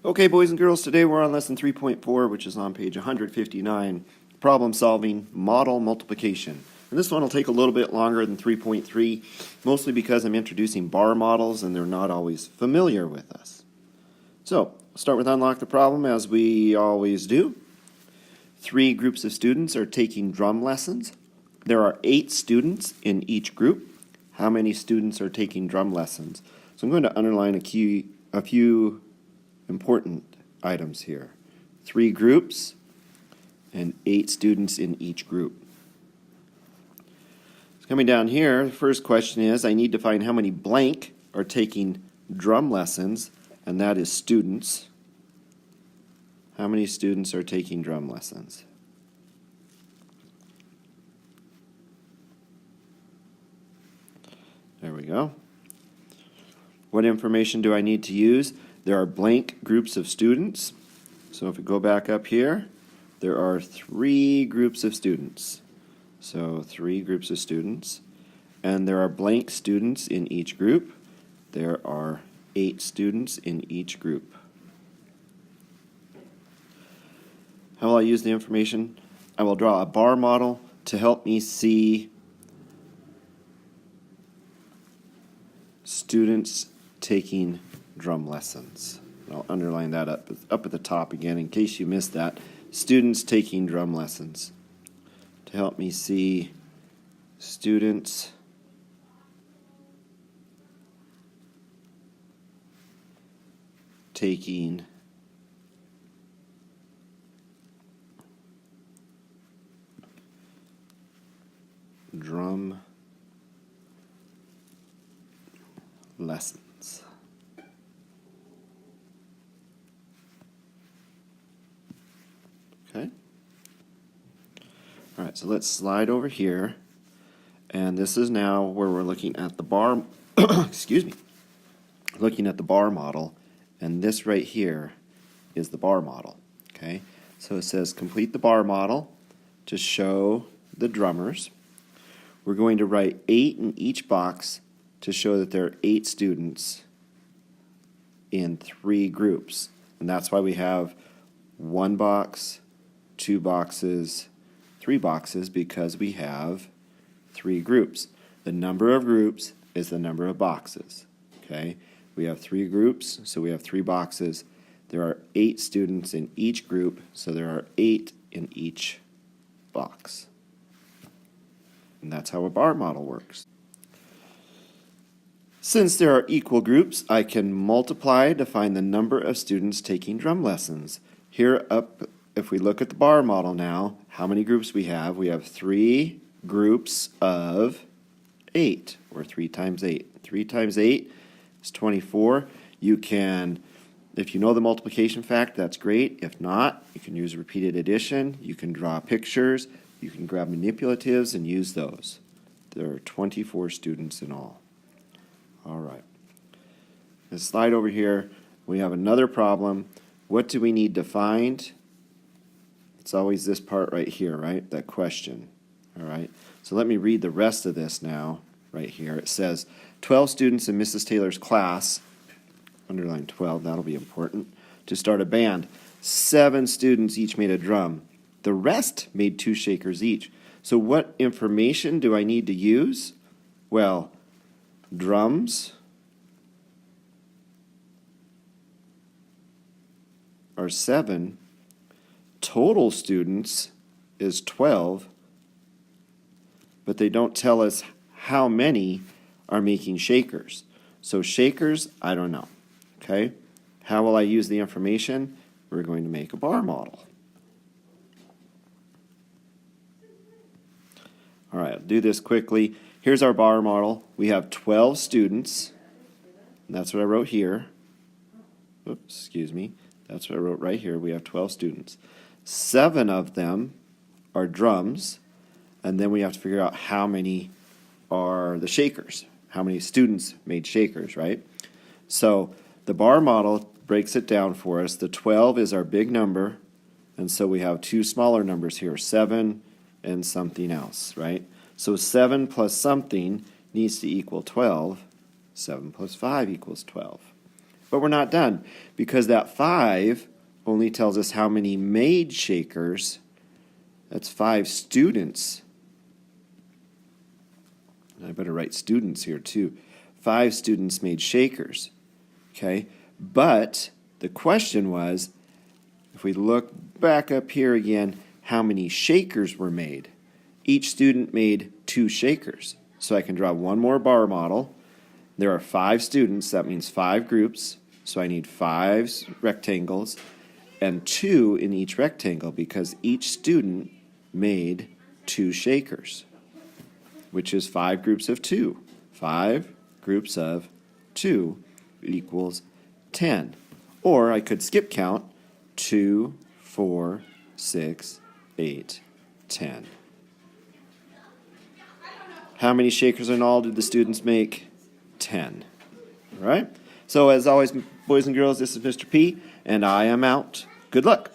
Okay, boys and girls, today we're on lesson 3.4, which is on page 159, problem solving model multiplication. And this one will take a little bit longer than 3.3, mostly because I'm introducing bar models and they're not always familiar with us. So, let's start with unlock the problem as we always do. 3 groups of students are taking drum lessons. There are 8 students in each group. How many students are taking drum lessons? So I'm going to underline a few important items here. 3 groups and 8 students in each group. So coming down here, the first question is I need to find how many blank are taking drum lessons, and that is students. How many students are taking drum lessons? There we go. What information do I need to use? There are blank groups of students. So if we go back up here, there are 3 groups of students. So 3 groups of students. And there are blank students in each group. There are 8 students in each group. How will I use the information? I will draw a bar model to help me see students taking drum lessons. I'll underline that up at the top again in case you missed that. Students taking drum lessons. To help me see students taking drum lessons. Okay. All right, so let's slide over here. And this is now where we're looking at the bar, excuse me, looking at the bar model. And this right here is the bar model. Okay, so it says complete the bar model to show the drummers. We're going to write 8 in each box to show that there are 8 students in 3 groups. And that's why we have 1 box, 2 boxes, 3 boxes, because we have 3 groups. The number of groups is the number of boxes. Okay? We have 3 groups, so we have 3 boxes. There are 8 students in each group, so there are 8 in each box. And that's how a bar model works. Since there are equal groups, I can multiply to find the number of students taking drum lessons. Here up, if we look at the bar model now, how many groups we have? We have 3 groups of 8, or 3 times 8. 3 times 8 is 24. You can, if you know the multiplication fact, that's great. If not, you can use repeated addition. You can draw pictures. You can grab manipulatives and use those. There are 24 students in all. All right. Let's slide over here. We have another problem. What do we need to find? It's always this part right here, right? That question. All right. So let me read the rest of this now, right here. It says, 12 students in Mrs. Taylor's class, underline 12, that'll be important, to start a band. 7 students each made a drum. The rest made 2 shakers each. So what information do I need to use? Well, drums are 7. Total students is 12. But they don't tell us how many are making shakers. So shakers, I don't know. Okay? How will I use the information? We're going to make a bar model. All right, I'll do this quickly. Here's our bar model. We have 12 students. And that's what I wrote here. Oops, excuse me. That's what I wrote right here. We have 12 students. 7 of them are drums. And then we have to figure out how many are the shakers. How many students made shakers, right? So the bar model breaks it down for us. The 12 is our big number. And so we have 2 smaller numbers here, 7 and something else, right? So 7 plus something needs to equal 12. 7 plus 5 equals 12. But we're not done, because that 5 only tells us how many made shakers. That's 5 students. I better write students here too. 5 students made shakers. Okay? But the question was, if we look back up here again, how many shakers were made? Each student made 2 shakers. So I can draw one more bar model. There are 5 students, that means 5 groups. So I need 5 rectangles and 2 in each rectangle because each student made 2 shakers, which is 5 groups of 2. 5 groups of 2 equals 10. Or I could skip count 2, 4, 6, 8, 10. How many shakers in all did the students make? 10. All right? So as always, boys and girls, this is Mr. P, and I am out. Good luck.